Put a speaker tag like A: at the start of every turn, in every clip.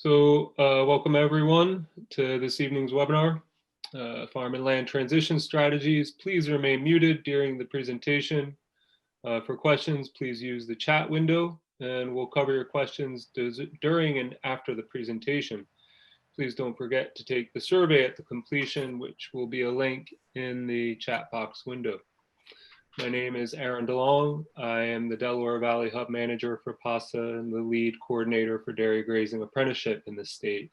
A: Welcome everyone to this evening's webinar, Farm and Land Transition Strategies. Please remain muted during the presentation. For questions, please use the chat window and we'll cover your questions during and after the presentation. Please don't forget to take the survey at the completion, which will be a link in the chat box window. My name is Aaron DeLong. I am the Delaware Valley Hub Manager for Pasa and the lead coordinator for dairy grazing apprenticeship in the state.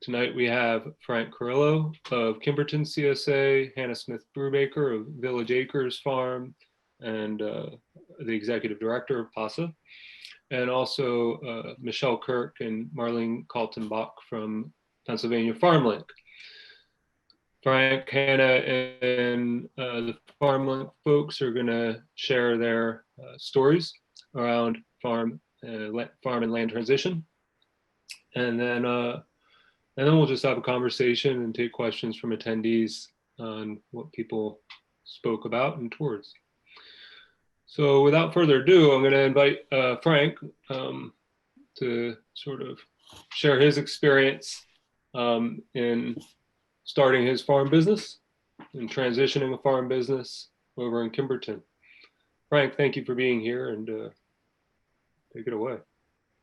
A: Tonight we have Frank Kurylo of Kimberton CSA, Hannah Smith-Brubaker of Village Acres Farm, and the Executive Director of Pasa, and also Michelle Kirk and Marlene Kaltenbach from Pennsylvania Farmlink. Frank, Hannah, and the Farmland folks are going to share their stories around farm and land transition, and then we'll just have a conversation and take questions from attendees on what people spoke about and towards. So, without further ado, I'm going to invite Frank to sort of share his experience in starting his farm business and transitioning a farm business over in Kimberton. Frank, thank you for being here, and take it away.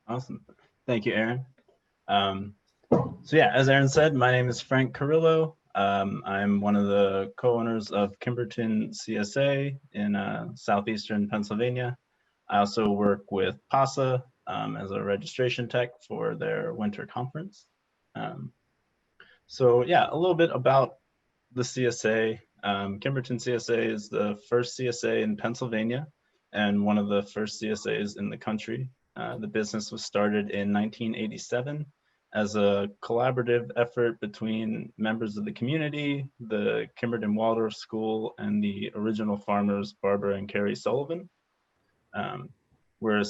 B: Awesome. Thank you, Aaron. So yeah, as Aaron said, my name is Frank Kurylo. I'm one of the co-owners of Kimberton CSA in southeastern Pennsylvania. I also work with Pasa as a registration tech for their winter conference. So yeah, a little bit about the CSA. Kimberton CSA is the first CSA in Pennsylvania and one of the first CSAs in the country. The business was started in 1987 as a collaborative effort between members of the community, the Kimberton Waldorf School, and the original farmers, Barbara and Carrie Sullivan. We're a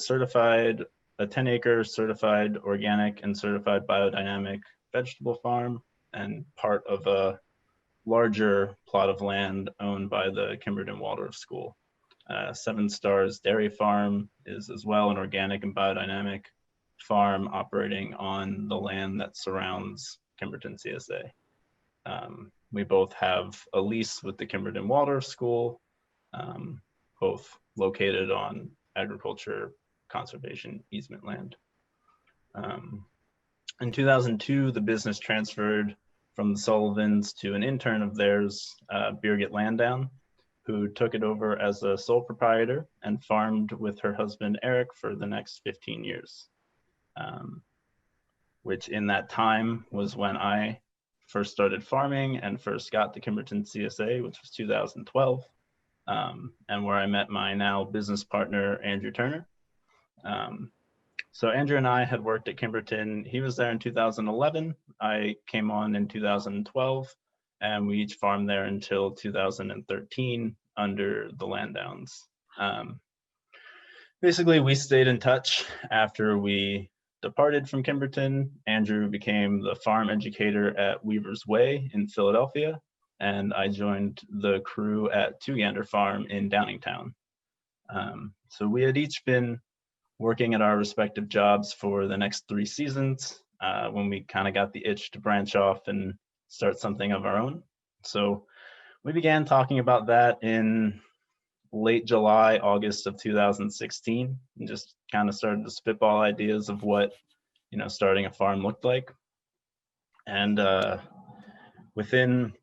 B: 10-acre certified organic and certified biodynamic vegetable farm, and part of a larger plot of land owned by the Kimberton Waldorf School. 7 Stars Dairy Farm is as well an organic and biodynamic farm operating on the land that surrounds Kimberton CSA. We both have a lease with the Kimberton Waldorf School, both located on agriculture conservation easement land. In 2002, the business transferred from the Sullivans to an intern of theirs, Birgit Landdown, who took it over as a sole proprietor and farmed with her husband, Eric, for the next 15 years. Which in that time was when I first started farming and first got to Kimberton CSA, which was 2012, and where I met my now business partner, Andrew Turner. So Andrew and I had worked at Kimberton. He was there in 2011. I came on in 2012, and we each farmed there until 2013 under the Landdowns. Basically, we stayed in touch after we departed from Kimberton. Andrew became the farm educator at Weaver's Way in Philadelphia, and I joined the crew at Two Gander Farm in Downingtown. So we had each been working at our respective jobs for the next 3 seasons when we kind of got the itch to branch off and start something of our own. So we began talking about that in late July, August of 2016, and just kind of started to spitball ideas of what, starting a farm looked like. And within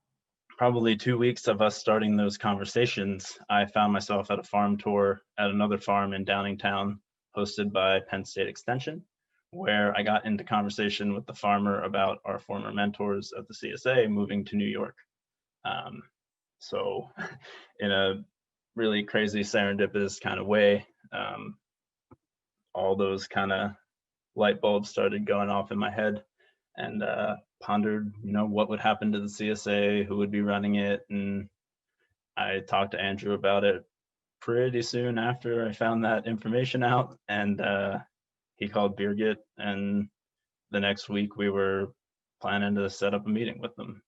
B: probably 2 weeks of us starting those conversations, I found myself at a farm tour at another farm in Downingtown, hosted by Penn State Extension, where I got into conversation with the farmer about our former mentors at the CSA moving to New York. So in a really crazy serendipitous kind of way, all those kind of light bulbs started going off in my head, and pondered, what would happen to the CSA, who would be running it. And I talked to Andrew about it pretty soon after I found that information out, and he called Birgit, and the next week we were planning to set up a meeting with them.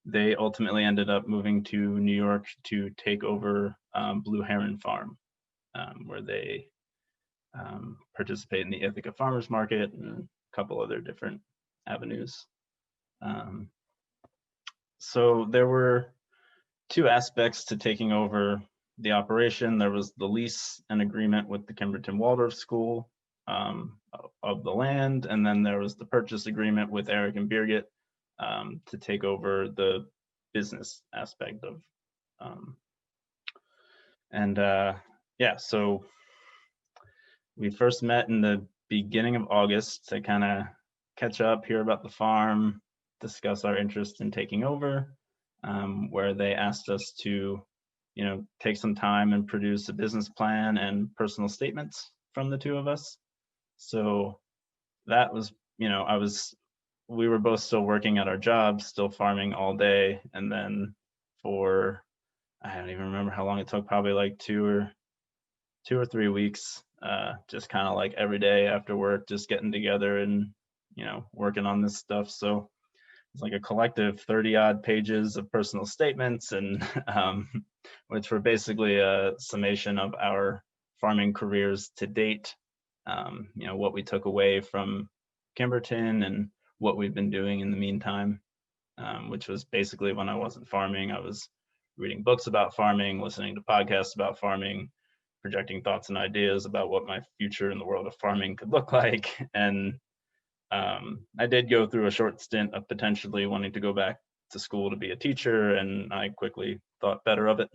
B: They ultimately ended up moving to New York to take over Blue Heron Farm, where they participate in the Ithaca Farmers Market, and a couple other different avenues. So there were two aspects to taking over the operation. There was the lease and agreement with the Kimberton Waldorf School of the land, and then there was the purchase agreement with Eric and Birgit to take over the business aspect of. Yeah, so we first met in the beginning of August to kind of catch up, hear about the farm, discuss our interest in taking over, where they asked us to, take some time and produce a business plan and personal statements from the two of us. So that was, we were both still working at our jobs, still farming all day. And then for, I don't even remember how long it took, probably like 2 or 3 weeks, just kind of like every day after work, just getting together and, working on this stuff. So it's like a collective 30 odd pages of personal statements, and which were basically a summation of our farming careers to date, what we took away from Kimberton and what we've been doing in the meantime, which was basically when I wasn't farming, I was reading books about farming, listening to podcasts about farming, projecting thoughts and ideas about what my future in the world of farming could look like. And I did go through a short stint of potentially wanting to go back to school to be a teacher, and I quickly thought better of it.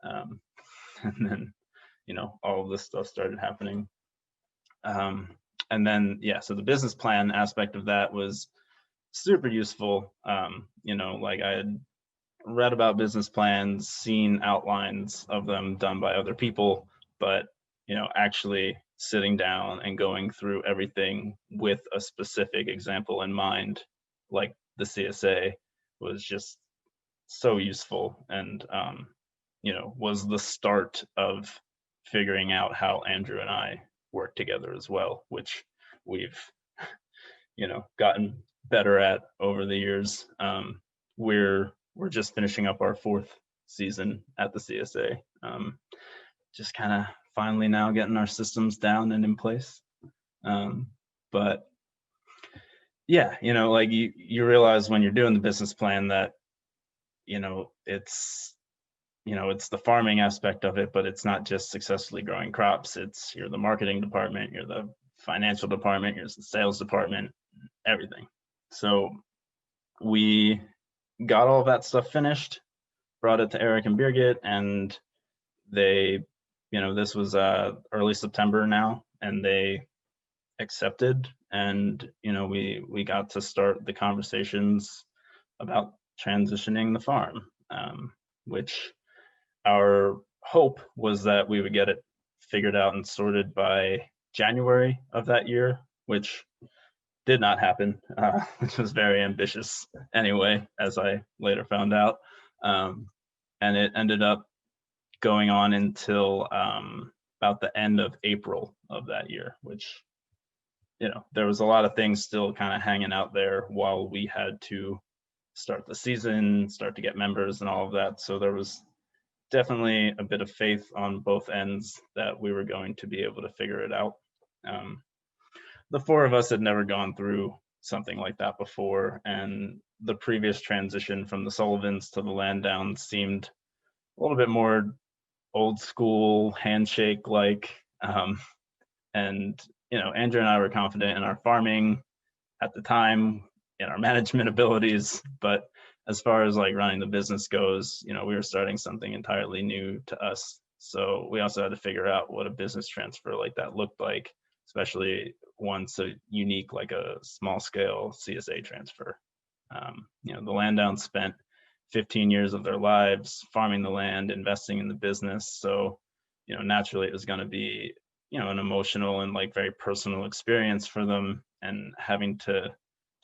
B: And then, all of this stuff started happening. And then, so the business plan aspect of that was super useful. Like I had read about business plans, seen outlines of them done by other people, but actually sitting down and going through everything with a specific example in mind, like the CSA, was just so useful, and was the start of figuring out how Andrew and I work together as well, which we've gotten better at over the years. We're just finishing up our 4th season at the CSA. Just kind of finally now getting our systems down and in place. But yeah, like you realize when you're doing the business plan that, it's the farming aspect of it, but it's not just successfully growing crops. You're the marketing department, you're the financial department, you're the sales department, everything. So we got all of that stuff finished, brought it to Eric and Birgit, and they, this was early September now, and they accepted, and we got to start the conversations about transitioning the farm, which our hope was that we would get it figured out and sorted by January of that year, which did not happen, which was very ambitious anyway, as I later found out. And it ended up going on until about the end of April of that year, which, there was a lot of things still kind of hanging out there while we had to start the season, start to get members and all of that. So there was definitely a bit of faith on both ends that we were going to be able to figure it out. The 4 of us had never gone through something like that before, and the previous transition from the Sullivans to the Landowns seemed a little bit more old school, handshake like. And Andrew and I were confident in our farming at the time, in our management abilities, but as far as like running the business goes, we were starting something entirely new to us. So we also had to figure out what a business transfer like that looked like, especially one so unique like a small scale CSA transfer. The Landowns spent 15 years of their lives farming the land, investing in the business. So, naturally it was going to be, an emotional and like very personal experience for them, and having to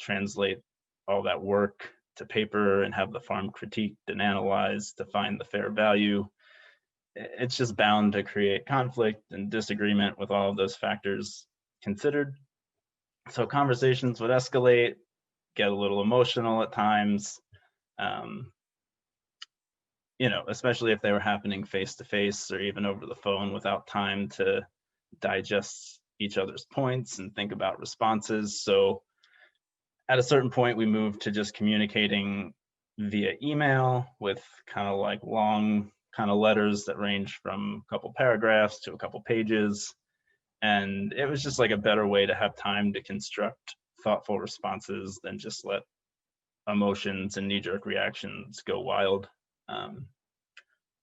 B: translate all that work to paper and have the farm critiqued and analyzed to find the fair value. It's just bound to create conflict and disagreement with all of those factors considered. So conversations would escalate, get a little emotional at times, especially if they were happening face to face or even over the phone without time to digest each other's points and think about responses. So at a certain point, we moved to just communicating via email with kind of like long kind of letters that range from a couple paragraphs to a couple pages. And it was just like a better way to have time to construct thoughtful responses than just let emotions and knee-jerk reactions go wild.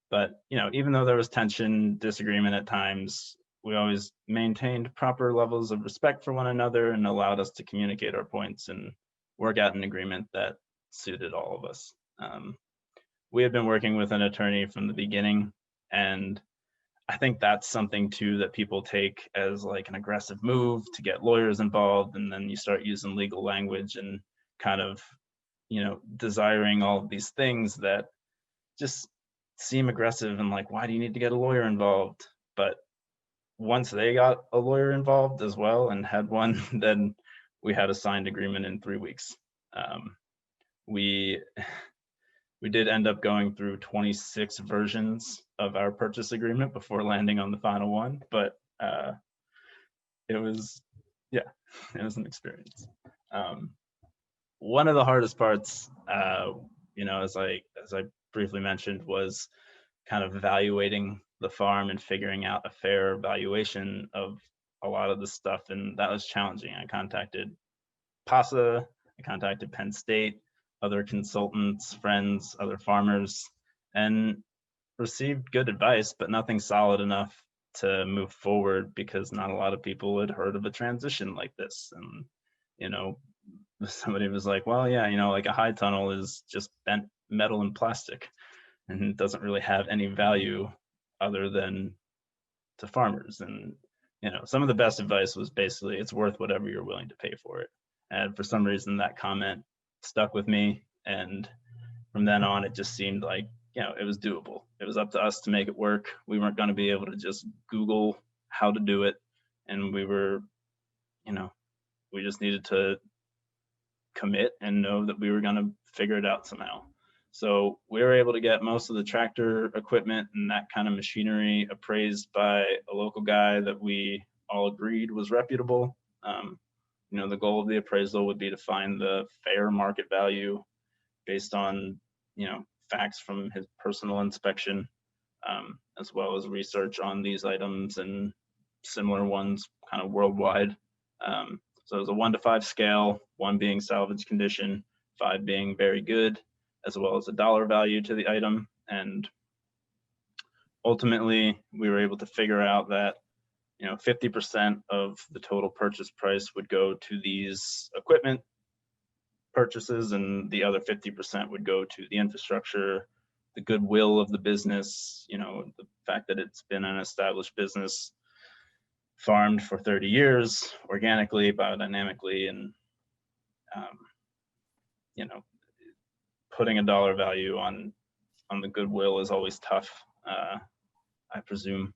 B: But even though there was tension, disagreement at times, we always maintained proper levels of respect for one another and allowed us to communicate our points and work out an agreement that suited all of us. We had been working with an attorney from the beginning, and I think that's something too that people take as like an aggressive move to get lawyers involved, and then you start using legal language and kind of desiring all of these things that just seem aggressive and like, why do you need to get a lawyer involved? But once they got a lawyer involved as well and had one, then we had a signed agreement in 3 weeks. We did end up going through 26 versions of our purchase agreement before landing on the final one, but it was an experience. One of the hardest parts, as I briefly mentioned, was kind of evaluating the farm and figuring out a fair valuation of a lot of the stuff, and that was challenging. I contacted Pasa, I contacted Penn State, other consultants, friends, other farmers, and received good advice, but nothing solid enough to move forward because not a lot of people had heard of a transition like this. And somebody was like, well, yeah, like a high tunnel is just bent metal and plastic, and it doesn't really have any value other than to farmers. And some of the best advice was basically, it's worth whatever you're willing to pay for it. And for some reason that comment stuck with me, and from then on it just seemed like it was doable. It was up to us to make it work. We weren't going to be able to just Google how to do it, and we were we just needed to commit and know that we were going to figure it out somehow. So we were able to get most of the tractor equipment and that kind of machinery appraised by a local guy that we all agreed was reputable. The goal of the appraisal would be to find the fair market value based on, facts from his personal inspection, as well as research on these items and similar ones kind of worldwide. So it was a 1 to 5 scale, 1 being salvage condition, 5 being very good, as well as a dollar value to the item. And ultimately, we were able to figure out that 50% of the total purchase price would go to these equipment purchases, and the other 50% would go to the infrastructure, the goodwill of the business, the fact that it's been an established business, farmed for 30 years, organically, biodynamically, and putting a dollar value on the goodwill is always tough, I presume.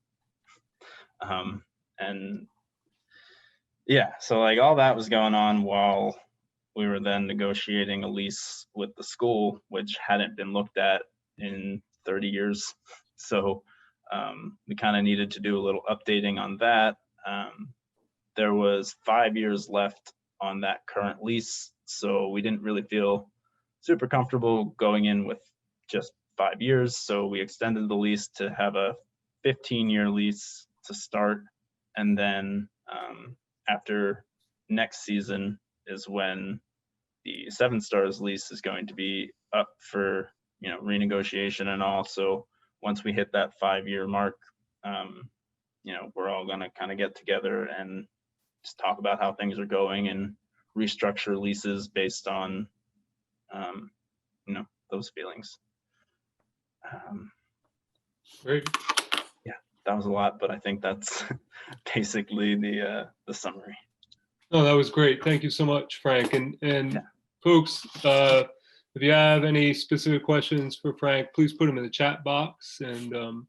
B: And yeah, so like all that was going on while we were then negotiating a lease with the school, which hadn't been looked at in 30 years. So we kind of needed to do a little updating on that. There was 5 years left on that current lease, so we didn't really feel super comfortable going in with just 5 years. So we extended the lease to have a 15-year lease to start, and then after next season is when the Seven Stars lease is going to be up for renegotiation and all. So once we hit that 5-year mark, we're all going to kind of get together and just talk about how things are going and restructure leases based on those feelings.
A: Great.
B: Yeah, that was a lot, but I think that's basically the summary.
A: No, that was great. Thank you so much, Frank. And
B: Yeah.
A: Folks, if you have any specific questions for Frank, please put them in the chat box. And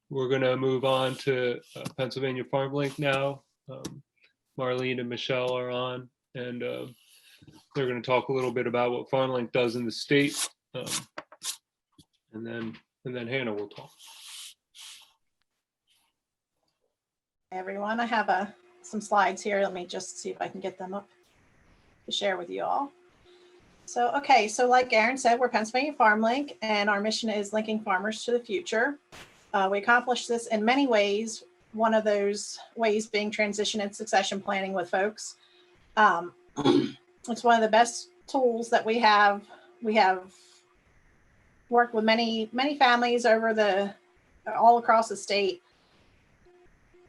A: we're going to move on to Pennsylvania Farmlink now. Marlene and Michelle are on, and they're going to talk a little bit about what Farmlink does in the state, and then Hannah will talk.
C: Everyone, I have some slides here. Let me just see if I can get them up to share with you all. So, okay, so like Aaron said, we're Pennsylvania Farmlink, and our mission is linking farmers to the future. We accomplish this in many ways, one of those ways being transition and succession planning with folks. It's one of the best tools that we have. We have worked with many families all across the state,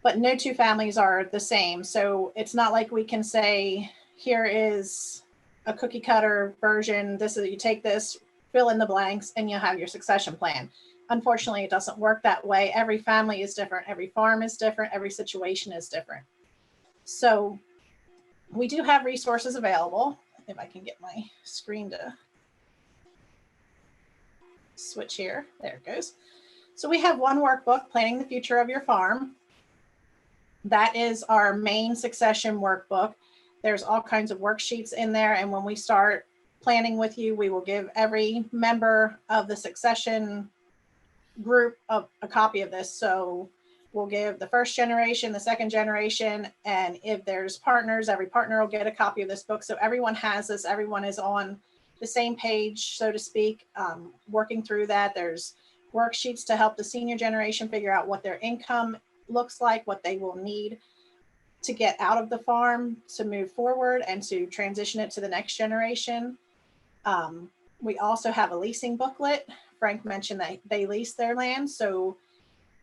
C: but no two families are the same. So it's not like we can say, here is a cookie cutter version. This is, you take this, fill in the blanks, and you'll have your succession plan. Unfortunately, it doesn't work that way. Every family is different. Every farm is different. Every situation is different. So we do have resources available. If I can get my screen to switch here. There it goes. So we have one workbook, Planning the Future of Your Farm. That is our main succession workbook. There's all kinds of worksheets in there. And when we start planning with you, we will give every member of the succession group a copy of this. So we'll give the first generation, the second generation, and if there's partners, every partner will get a copy of this book. So everyone has this, everyone is on the same page, so to speak, working through that. There's worksheets to help the senior generation figure out what their income looks like, what they will need to get out of the farm to move forward and to transition it to the next generation. We also have a leasing booklet. Frank mentioned that they lease their land. So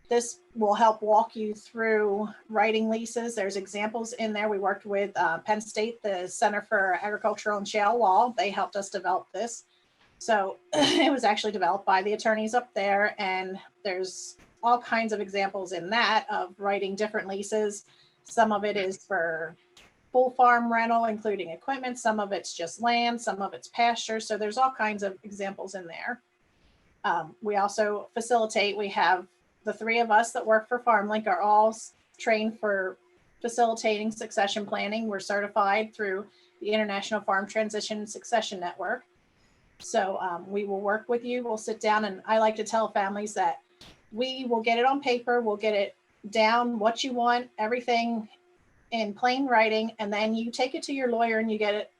C: this will help walk you through writing leases. There's examples in there. We worked with Penn State, the Center for Agricultural and Shale Law. They helped us develop this. So it was actually developed by the attorneys up there. And there's all kinds of examples in that of writing different leases. Some of it is for full farm rental, including equipment. Some of it's just land, some of it's pasture. So there's all kinds of examples in there. We also facilitate. We have the three of us that work for Farmlink are all trained for facilitating succession planning. We're certified through the International Farm Transition and Succession Network. So we will work with you. We'll sit down, and I like to tell families that we will get it on paper. We'll get it down, what you want, everything in plain writing, and then you take it to your lawyer and you get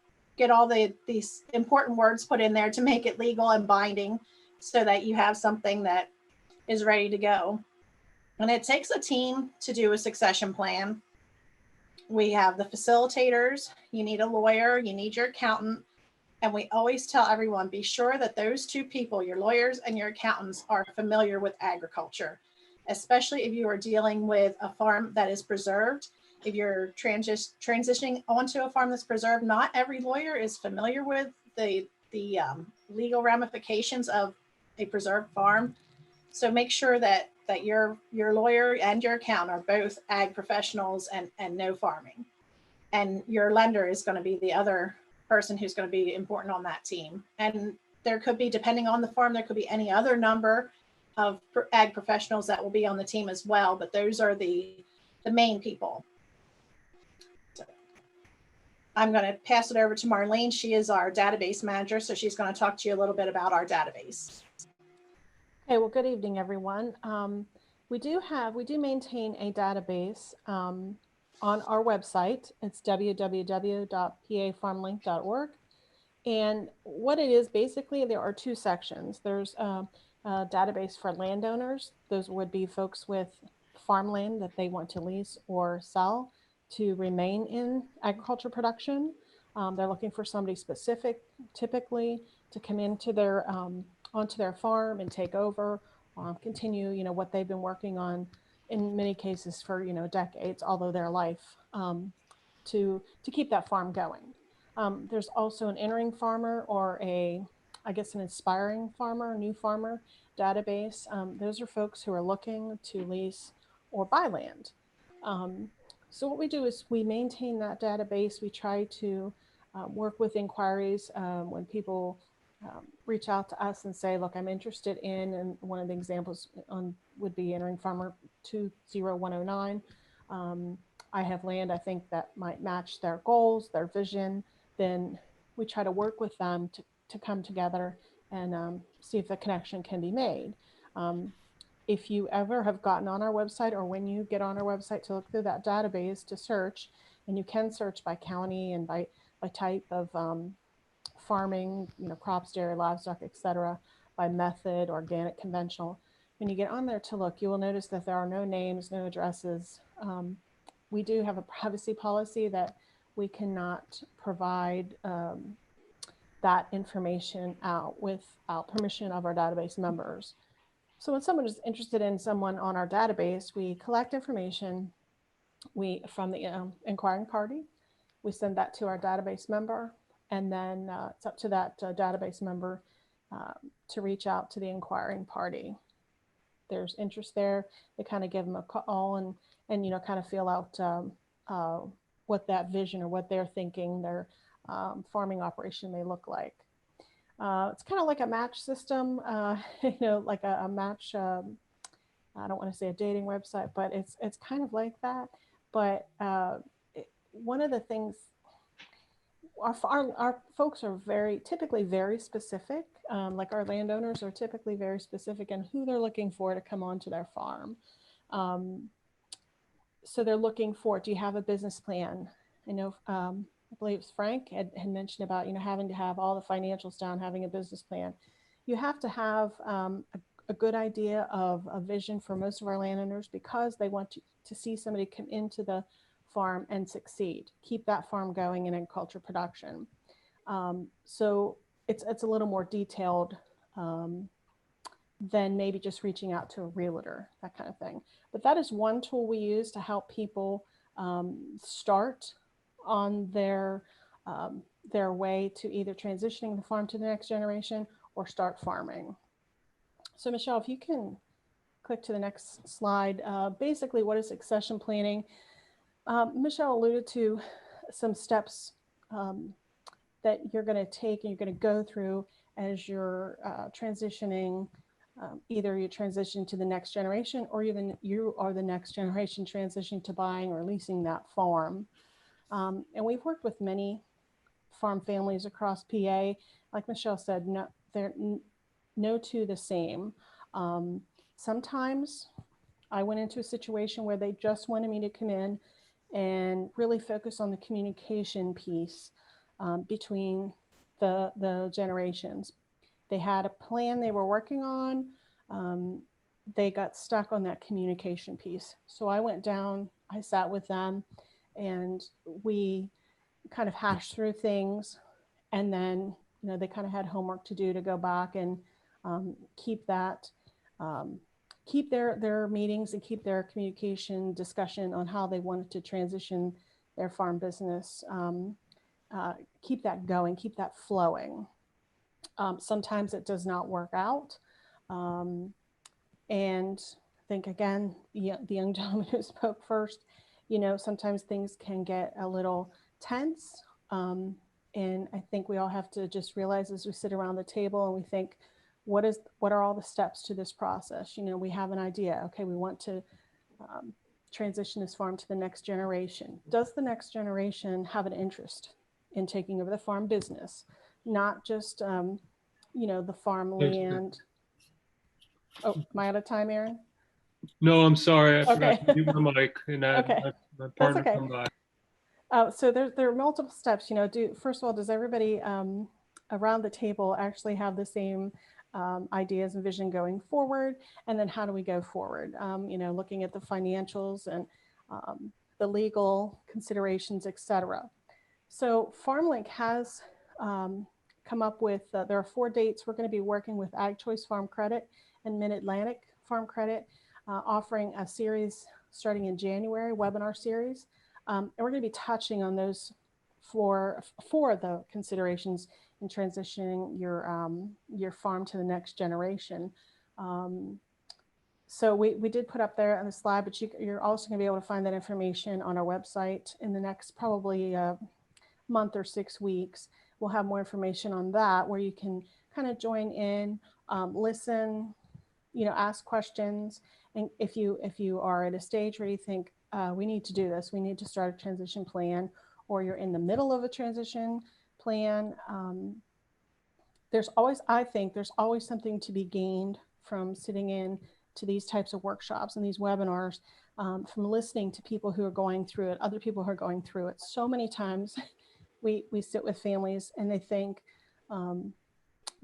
C: all these important words put in there to make it legal and binding, so that you have something that is ready to go. And it takes a team to do a succession plan. We have the facilitators, you need a lawyer, you need your accountant, and we always tell everyone, be sure that those two people, your lawyers and your accountants, are familiar with agriculture, especially if you are dealing with a farm that is preserved. If you're transitioning onto a farm that's preserved, not every lawyer is familiar with the legal ramifications of a preserved farm. So make sure that your lawyer and your accountant are both ag professionals and know farming. And your lender is going to be the other person who's going to be important on that team. And there could be, depending on the farm, there could be any other number of ag professionals that will be on the team as well. But those are the main people. So I'm going to pass it over to Marlene. She is our database manager. So she's going to talk to you a little bit about our database.
D: Okay, well, good evening, everyone. We do maintain a database on our website. It's www.pafarmlink.org. And what it is, basically, there are two sections. There's a database for landowners. Those would be folks with farmland that they want to lease or sell to remain in agriculture production. They're looking for somebody specific, typically, to come into their onto their farm and take over, continue, what they've been working on in many cases for, decades, although their life, to keep that farm going. There's also an entering farmer or an inspiring farmer, new farmer database. Those are folks who are looking to lease or buy land. So what we do is we maintain that database. We try to work with inquiries when people reach out to us and say, look, I'm interested in, and one of the examples would be entering farmer 20109. I have land I think that might match their goals, their vision. Then we try to work with them to come together and see if the connection can be made. if you ever have gotten on our website, or when you get on our website to look through that database to search, and you can search by county and by type of farming, crops, dairy, livestock, etc., by method, organic, conventional. When you get on there to look, you will notice that there are no names, no addresses. We do have a privacy policy that we cannot provide that information out without permission of our database members. So when someone is interested in someone on our database, we collect information from the inquiring party. We send that to our database member, and then it's up to that database member to reach out to the inquiring party. There's interest there. They kind of give them a call and kind of feel out what that vision or what they're thinking their farming operation may look like. It's kind of like a match system, like a match. I don't want to say a dating website, but it's kind of like that. But one of the things, our folks are typically very specific. Like our landowners are typically very specific in who they're looking for to come onto their farm. So they're looking for, do you have a business plan? I know, I believe it was Frank had mentioned about, having to have all the financials down, having a business plan. You have to have a good idea of a vision for most of our landowners, because they want to see somebody come into the farm and succeed, keep that farm going in agriculture production. So it's a little more detailed than maybe just reaching out to a realtor, that kind of thing. But that is one tool we use to help people start on their way to either transitioning the farm to the next generation or start farming. So Michelle, if you can click to the next slide. Basically, what is succession planning? Michelle alluded to some steps that you're going to take and you're going to go through as you're transitioning. Either you transition to the next generation, or even you are the next generation transitioning to buying or leasing that farm. And we've worked with many farm families across PA. Like Michelle said, they're no two the same. Sometimes I went into a situation where they just wanted me to come in and really focus on the communication piece between the generations. They had a plan they were working on. They got stuck on that communication piece. So I went down, I sat with them, and we kind of hashed through things. And then, they kind of had homework to do to go back and keep their meetings and keep their communication discussion on how they wanted to transition their farm business, keep that going, keep that flowing. Sometimes it does not work out. And I think, again, the young gentleman who spoke first, sometimes things can get a little tense. And I think we all have to just realize as we sit around the table and we think, what are all the steps to this process? We have an idea. Okay, we want to transition this farm to the next generation. Does the next generation have an interest in taking over the farm business? Not just, the farmland. Oh, am I out of time, Aaron?
A: No, I'm sorry. I
D: Okay.
A: forgot to mute my mic, and
D: Okay.
A: my partner
D: okay.
A: come by.
D: So there are multiple steps. First of all, does everybody around the table actually have the same ideas and vision going forward? And then how do we go forward? Looking at the financials and the legal considerations, etc. So Farmlink has come up with, there are 4 dates. We're going to be working with Ag Choice Farm Credit and Mid-Atlantic Farm Credit, offering a series starting in January, webinar series. And we're going to be touching on those four of the considerations in transitioning your farm to the next generation. So we did put up there on the slide, but you're also going to be able to find that information on our website in the next probably month or 6 weeks. We'll have more information on that, where you can kind of join in, listen, ask questions. And if you are at a stage where you think we need to do this, we need to start a transition plan, or you're in the middle of a transition plan, I think there's always something to be gained from sitting in to these types of workshops and these webinars, from listening to people who are going through it, other people who are going through it. So many times we sit with families and they think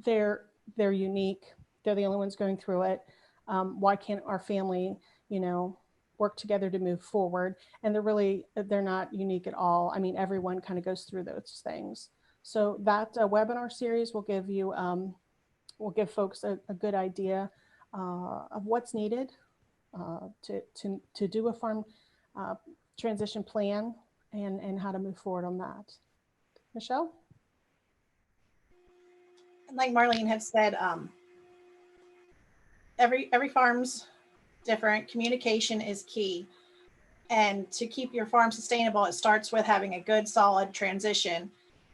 D: they're unique. They're the only ones going through it. Why can't our family, work together to move forward? And they're not unique at all. I mean, everyone kind of goes through those things. So that webinar series will give you, will give folks a good idea of what's needed to do a farm transition plan and how to move forward on that. Michelle?
C: Like Marlene had said, every farm's different. Communication is key. And to keep your farm sustainable, it starts with having a good, solid transition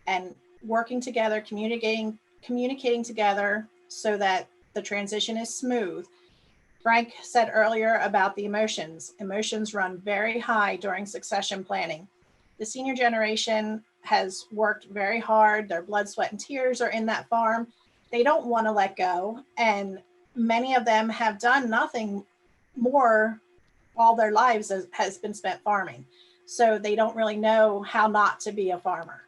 C: and working together, communicating together so that the transition is smooth. Frank said earlier about the emotions. Emotions run very high during succession planning. The senior generation has worked very hard. Their blood, sweat, and tears are in that farm. They don't want to let go. And many of them have done nothing more all their lives has been spent farming. So they don't really know how not to be a farmer.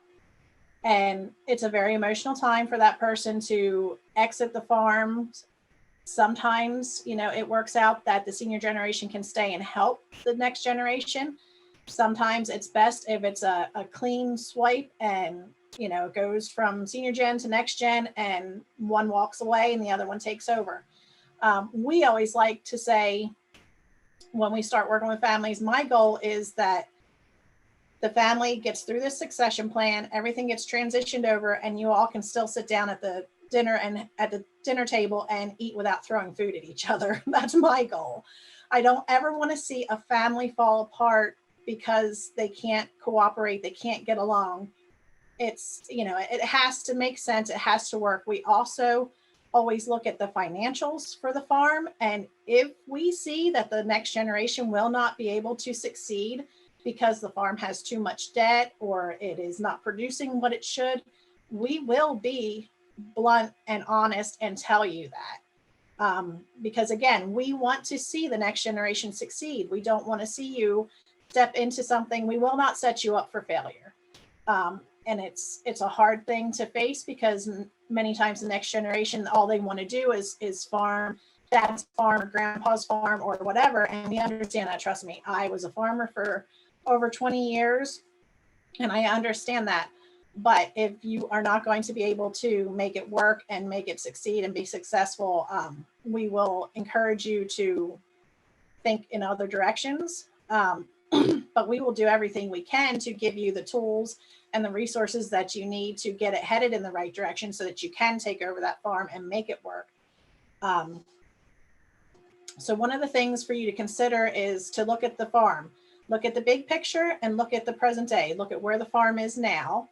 C: And it's a very emotional time for that person to exit the farm. Sometimes, it works out that the senior generation can stay and help the next generation. Sometimes it's best if it's a clean swipe and, it goes from senior gen to next gen and one walks away and the other one takes over. We always like to say, when we start working with families, my goal is that the family gets through this succession plan, everything gets transitioned over, and you all can still sit down at the dinner table and eat without throwing food at each other. That's my goal. I don't ever want to see a family fall apart because they can't cooperate, they can't get along. It's, it has to make sense, it has to work. We also always look at the financials for the farm. And if we see that the next generation will not be able to succeed because the farm has too much debt or it is not producing what it should, we will be blunt and honest and tell you that. Because again, we want to see the next generation succeed. We don't want to see you step into something. We will not set you up for failure. And it's a hard thing to face because many times the next generation, all they want to do is farm, dad's farm or grandpa's farm or whatever. And we understand that. Trust me, I was a farmer for over 20 years and I understand that. But if you are not going to be able to make it work and make it succeed and be successful, we will encourage you to think in other directions. But we will do everything we can to give you the tools and the resources that you need to get it headed in the right direction so that you can take over that farm and make it work. So one of the things for you to consider is to look at the farm, look at the big picture and look at the present day, look at where the farm is now,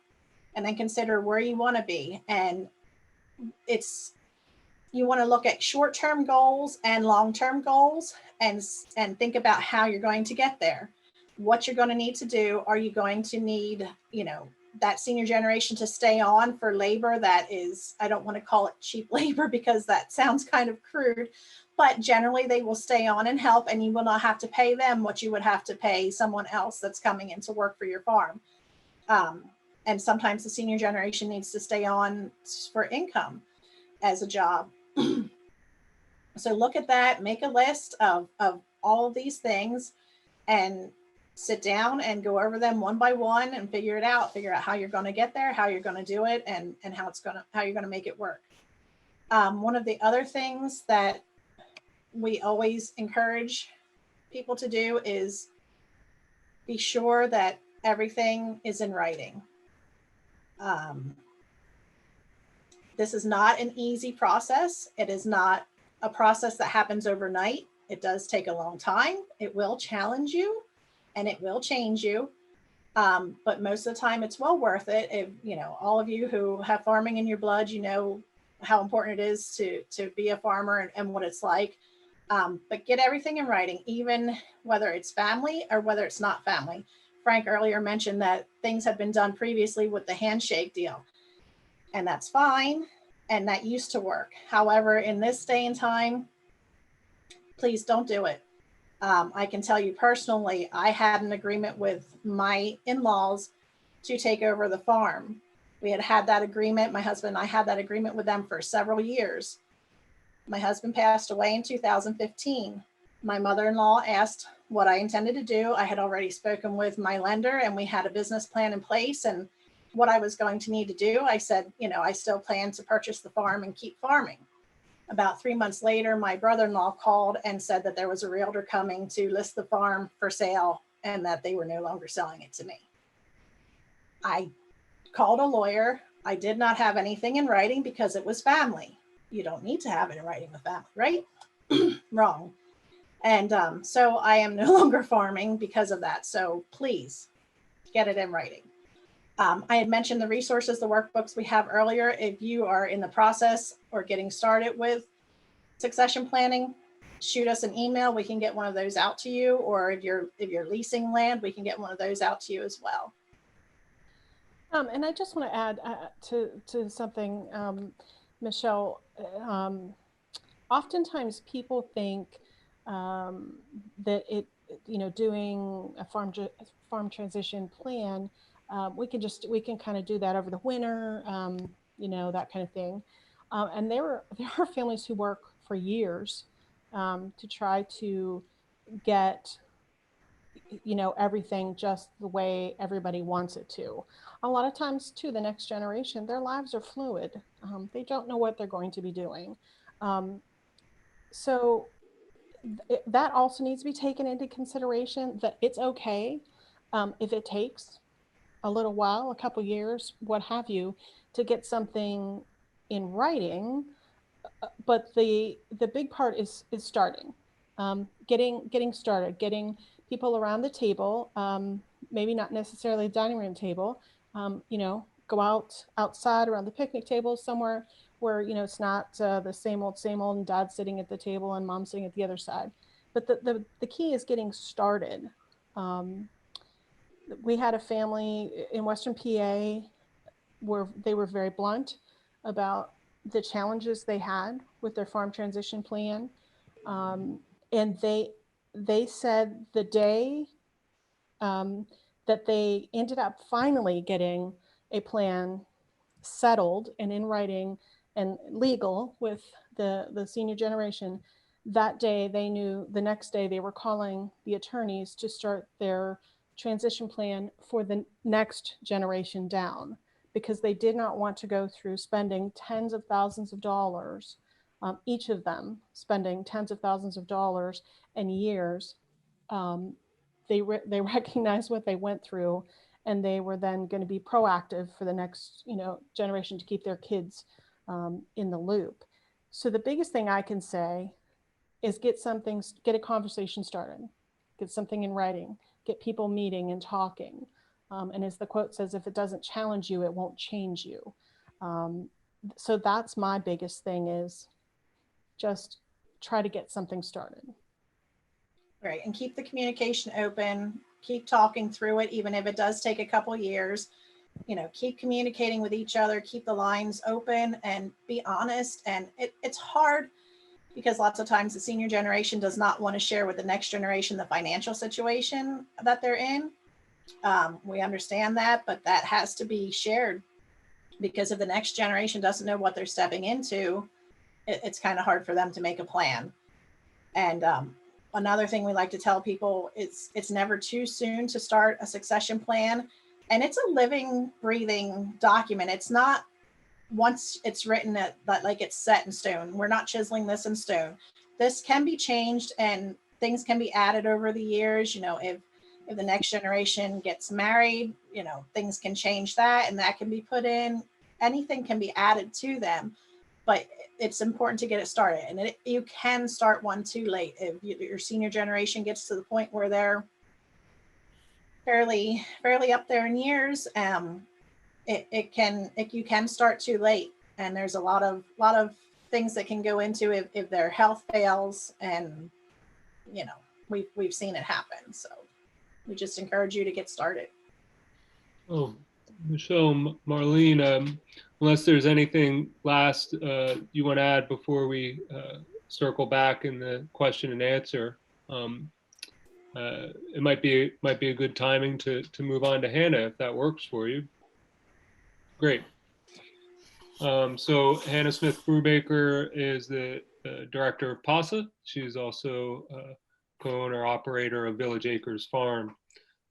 C: and then consider where you want to be. And you want to look at short-term goals and long-term goals and think about how you're going to get there, what you're going to need to do. Are you going to need, that senior generation to stay on for labor that is, I don't want to call it cheap labor because that sounds kind of crude, but generally they will stay on and help, and you will not have to pay them what you would have to pay someone else that's coming in to work for your farm. And sometimes the senior generation needs to stay on for income as a job. So look at that, make a list of all of these things and sit down and go over them one by one and figure out how you're going to get there, how you're going to do it, and how you're going to make it work. One of the other things that we always encourage people to do is be sure that everything is in writing. This is not an easy process. It is not a process that happens overnight. It does take a long time. It will challenge you and it will change you. But most of the time it's well worth it. If, all of you who have farming in your blood, you know how important it is to be a farmer and what it's like. But get everything in writing, even whether it's family or whether it's not family. Frank earlier mentioned that things have been done previously with the handshake deal, and that's fine. And that used to work. However, in this day and time, please don't do it. I can tell you personally, I had an agreement with my in-laws to take over the farm. We had that agreement. My husband and I had that agreement with them for several years. My husband passed away in 2015. My mother-in-law asked what I intended to do. I had already spoken with my lender and we had a business plan in place and what I was going to need to do. I said, you know, I still plan to purchase the farm and keep farming. About 3 months later, my brother-in-law called and said that there was a realtor coming to list the farm for sale and that they were no longer selling it to me. I called a lawyer. I did not have anything in writing because it was family. You don't need to have it in writing with family, right? Wrong. And so I am no longer farming because of that. So please get it in writing. I had mentioned the resources, the workbooks we have earlier. If you are in the process or getting started with succession planning, shoot us an email. We can get one of those out to you. Or if you're leasing land, we can get one of those out to you as well.
D: And I just want to add to something, Michelle. Oftentimes people think that doing a farm transition plan, we can kind of do that over the winter, that kind of thing. And there are families who work for years to try to get everything just the way everybody wants it to. A lot of times too, the next generation, their lives are fluid. They don't know what they're going to be doing. So that also needs to be taken into consideration, that it's okay if it takes a little while, a couple years, what have you, to get something in writing. But the big part is starting, getting started, getting people around the table, maybe not necessarily a dining room table, go outside around the picnic table somewhere where, it's not the same old, and dad's sitting at the table and mom's sitting at the other side. But the key is getting started. We had a family in Western PA where they were very blunt about the challenges they had with their farm transition plan. And they said the day that they ended up finally getting a plan settled and in writing and legal with the senior generation, that day they knew the next day they were calling the attorneys to start their transition plan for the next generation down, because they did not want to go through spending tens of thousands of dollars, each of them spending tens of thousands of dollars and years. They recognized what they went through, and they were then going to be proactive for the next generation to keep their kids in the loop. So the biggest thing I can say is get a conversation started, get something in writing, get people meeting and talking. And as the quote says, if it doesn't challenge you, it won't change you. So that's my biggest thing, is just try to get something started.
C: Right. And keep the communication open, keep talking through it, even if it does take a couple years. Keep communicating with each other, keep the lines open and be honest. And it's hard because lots of times the senior generation does not want to share with the next generation the financial situation that they're in. We understand that, but that has to be shared, because if the next generation doesn't know what they're stepping into, it's kind of hard for them to make a plan. And another thing we like to tell people is it's never too soon to start a succession plan. And it's a living, breathing document. It's not, once it's written, that like it's set in stone. We're not chiseling this in stone. This can be changed and things can be added over the years. If the next generation gets married, things can change that and that can be put in. Anything can be added to them, but it's important to get it started. And you can start one too late. If your senior generation gets to the point where they're fairly up there in years, you can start too late. And there's a lot of things that can go into if their health fails, and we've seen it happen. So we just encourage you to get started.
A: Oh, Michelle, Marlene, unless there's anything last you want to add before we circle back in the question and answer. It might be a good timing to move on to Hannah if that works for you. Great. So Hannah Smith-Brubaker is the director of Pasa. She's also co-owner operator of Village Acres Farm.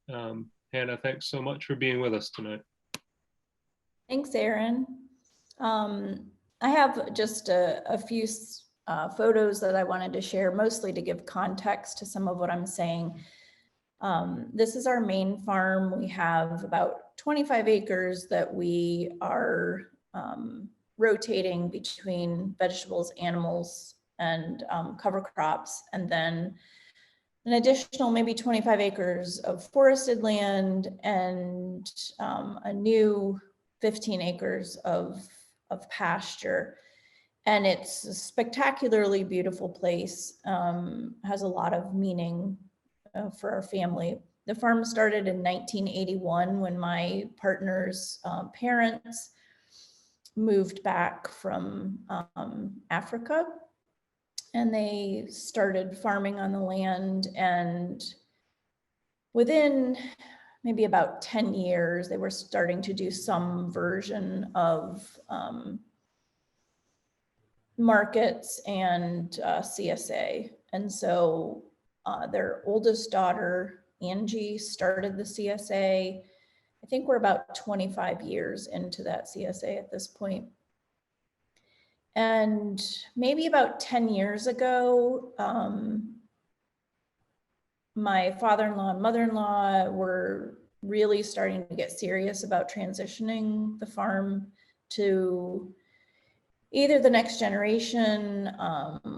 A: Hannah, thanks so much for being with us tonight.
E: Thanks, Aaron. I have just a few photos that I wanted to share, mostly to give context to some of what I'm saying. This is our main farm. We have about 25 acres that we are rotating between vegetables, animals, and cover crops, and then an additional maybe 25 acres of forested land and a new 15 acres of pasture. And it's a spectacularly beautiful place, has a lot of meaning for our family. The farm started in 1981 when my partner's parents moved back from Africa, and they started farming on the land, and within maybe about 10 years, they were starting to do some version of markets and CSA. And so their oldest daughter, Angie, started the CSA. I think we're about 25 years into that CSA at this point. And maybe about 10 years ago, my father-in-law and mother-in-law were really starting to get serious about transitioning the farm to either the next generation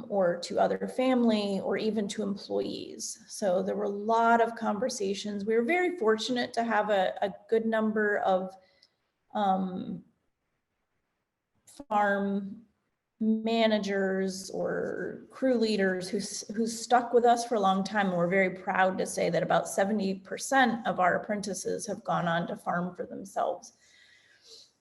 E: or to other family or even to employees. So there were a lot of conversations. We were very fortunate to have a good number of farm managers or crew leaders who stuck with us for a long time. And we're very proud to say that about 70% of our apprentices have gone on to farm for themselves.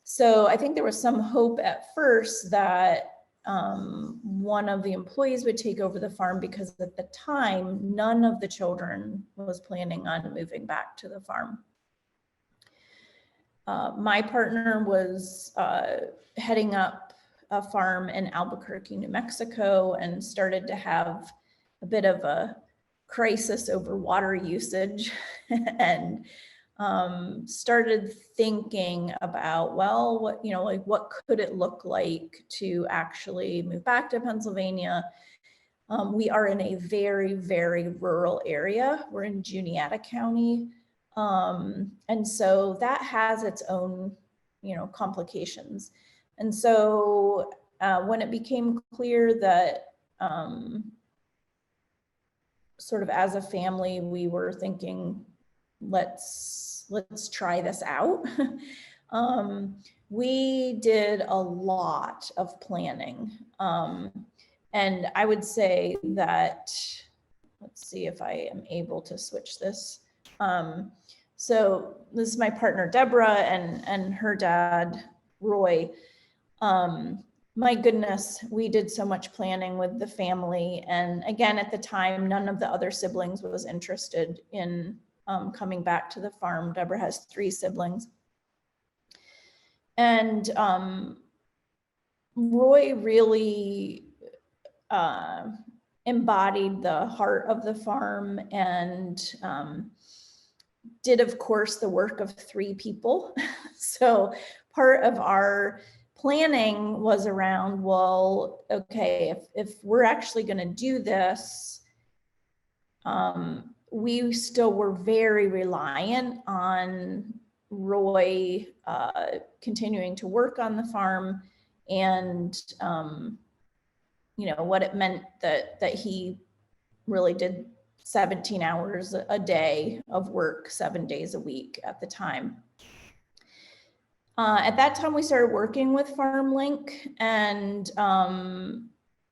E: So I think there was some hope at first that one of the employees would take over the farm, because at the time, none of the children was planning on moving back to the farm. My partner was heading up a farm in Albuquerque, New Mexico, and started to have a bit of a crisis over water usage and started thinking about, well, what could it look like to actually move back to Pennsylvania? We are in a very, very rural area. We're in Juniata County. And so that has its own, complications. And so when it became clear that sort of as a family, we were thinking, let's try this out. We did a lot of planning. And I would say that, let's see if I am able to switch this. So this is my partner, Deborah, and her dad, Roy. My goodness, we did so much planning with the family. And again, at the time, none of the other siblings was interested in coming back to the farm. Deborah has 3 siblings. And Roy really embodied the heart of the farm and did, of course, the work of 3 people. So part of our planning was around, well, okay, if we're actually going to do this, we still were very reliant on Roy continuing to work on the farm, and what it meant that he really did 17 hours a day of work 7 days a week at the time. At that time, we started working with Farmlink and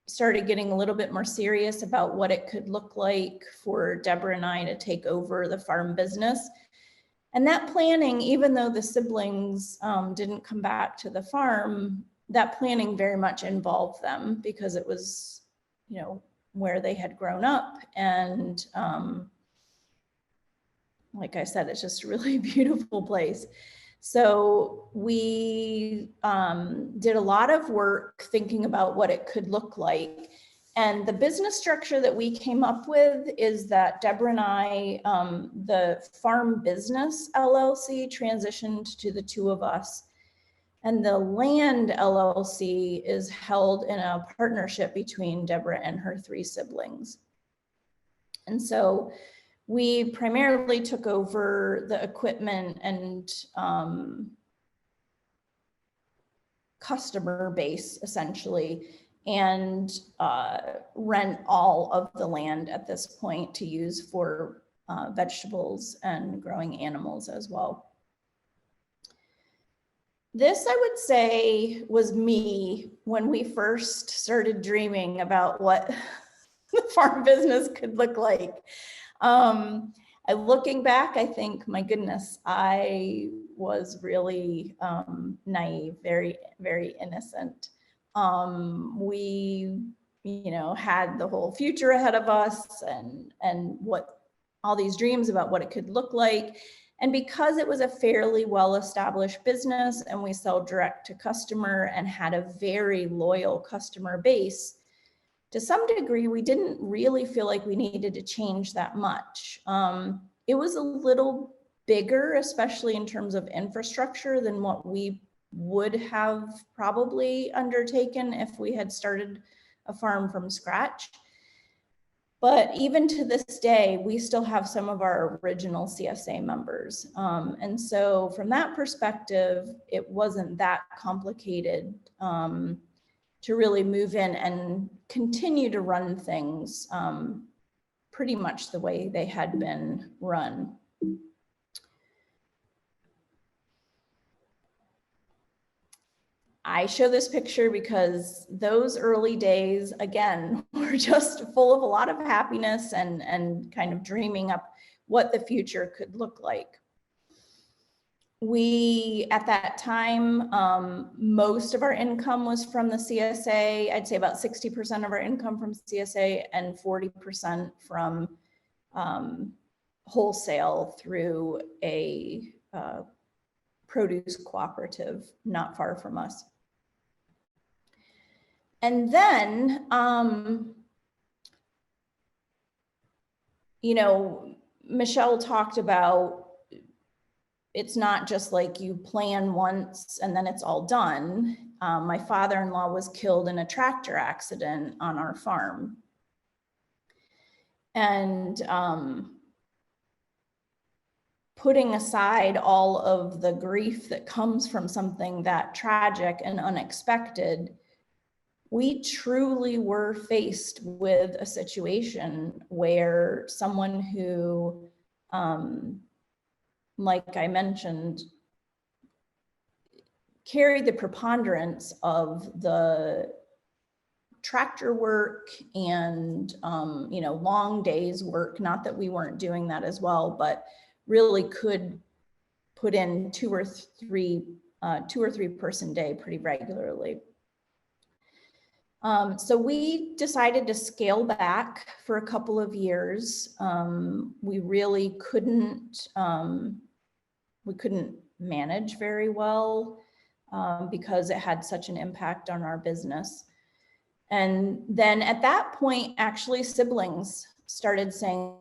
E: started getting a little bit more serious about what it could look like for Deborah and I to take over the farm business. And that planning, even though the siblings didn't come back to the farm, that planning very much involved them, because it was where they had grown up. And like I said, it's just a really beautiful place. So we did a lot of work thinking about what it could look like. And the business structure that we came up with is that Deborah and I, the Farm Business LLC transitioned to the two of us. And the Land LLC is held in a partnership between Deborah and her 3 siblings. And so we primarily took over the equipment and customer base, essentially, and rent all of the land at this point to use for vegetables and growing animals as well. This, I would say, was me when we first started dreaming about what the farm business could look like. Looking back, I think, my goodness, I was really naive, very, very innocent. We, had the whole future ahead of us and what all these dreams about what it could look like. And because it was a fairly well-established business and we sell direct to customer and had a very loyal customer base, to some degree, we didn't really feel like we needed to change that much. It was a little bigger, especially in terms of infrastructure, than what we would have probably undertaken if we had started a farm from scratch. But even to this day, we still have some of our original CSA members. And so from that perspective, it wasn't that complicated to really move in and continue to run things pretty much the way they had been run. I show this picture because those early days, again, were just full of a lot of happiness and kind of dreaming up what the future could look like. We, at that time, most of our income was from the CSA. I'd say about 60% of our income from CSA and 40% from wholesale through a produce cooperative not far from us. And then, Michelle talked about it's not just like you plan once and then it's all done. My father-in-law was killed in a tractor accident on our farm. And putting aside all of the grief that comes from something that tragic and unexpected, we truly were faced with a situation where someone who, like I mentioned, carried the preponderance of the tractor work and long days work, not that we weren't doing that as well, but really could put in two or three person day pretty regularly. So we decided to scale back for a couple of years. We really couldn't manage very well because it had such an impact on our business. And then at that point, actually, siblings started saying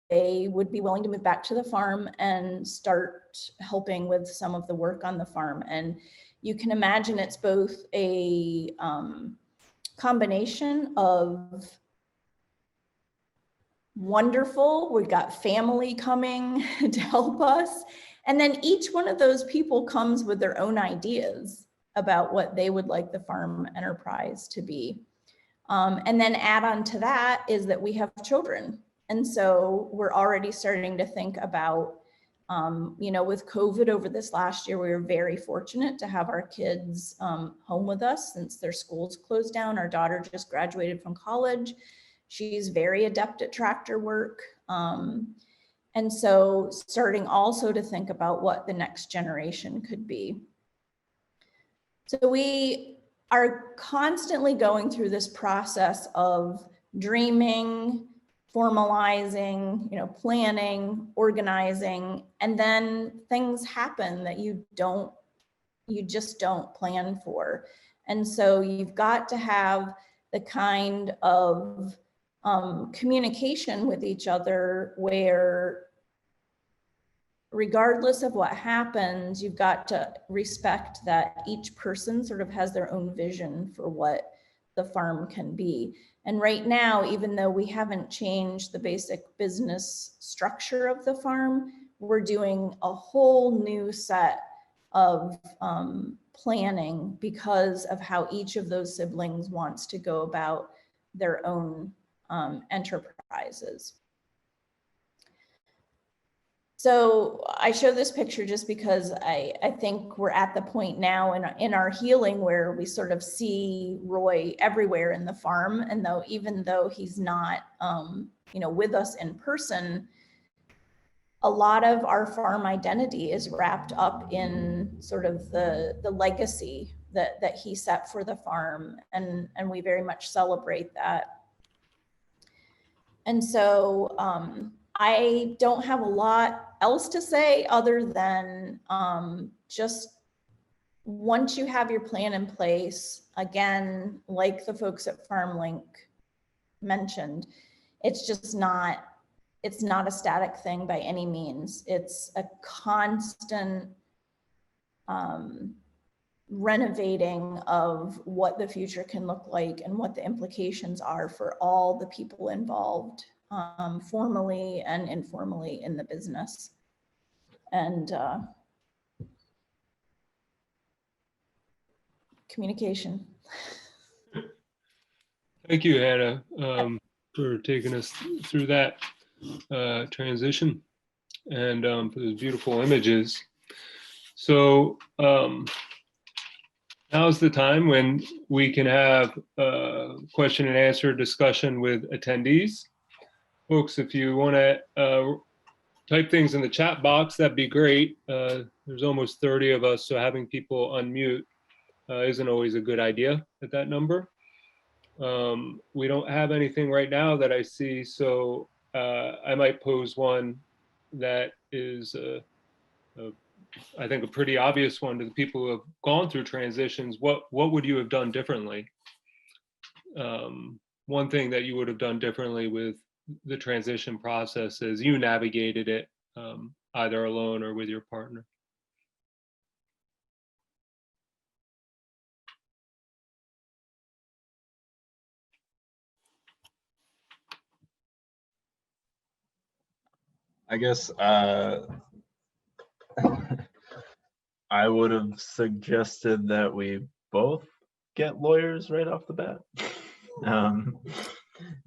E: they would be willing to move back to the farm and start helping with some of the work on the farm. And you can imagine it's both a combination of wonderful, we've got family coming to help us, and then each one of those people comes with their own ideas about what they would like the farm enterprise to be. And then add on to that is that we have children. And so we're already starting to think about, with COVID over this last year, we were very fortunate to have our kids home with us since their schools closed down. Our daughter just graduated from college. She's very adept at tractor work. And so starting also to think about what the next generation could be. So we are constantly going through this process of dreaming, formalizing, planning, organizing, and then things happen that you just don't plan for. And so you've got to have the kind of communication with each other where, regardless of what happens, you've got to respect that each person sort of has their own vision for what the farm can be. And right now, even though we haven't changed the basic business structure of the farm, we're doing a whole new set of planning because of how each of those siblings wants to go about their own enterprises. So I show this picture just because I think we're at the point now in our healing where we sort of see Roy everywhere in the farm. And even though he's not, with us in person, a lot of our farm identity is wrapped up in sort of the legacy that he set for the farm. And we very much celebrate that. And so I don't have a lot else to say other than just once you have your plan in place, again, like the folks at Farmlink mentioned, it's not a static thing by any means. It's a constant renovating of what the future can look like and what the implications are for all the people involved, formally and informally in the business. And communication.
A: Thank you, Hannah, for taking us through that transition and for those beautiful images. So now's the time when we can have a question and answer discussion with attendees. Folks, if you want to type things in the chat box, that'd be great. There's almost 30 of us, so having people unmute isn't always a good idea at that number. We don't have anything right now that I see, so I might pose one that is, I think, a pretty obvious one to the people who have gone through transitions. What would you have done differently? One thing that you would have done differently with the transition process as you navigated it, either alone or with your partner.
B: I guess I would have suggested that we both get lawyers right off the bat.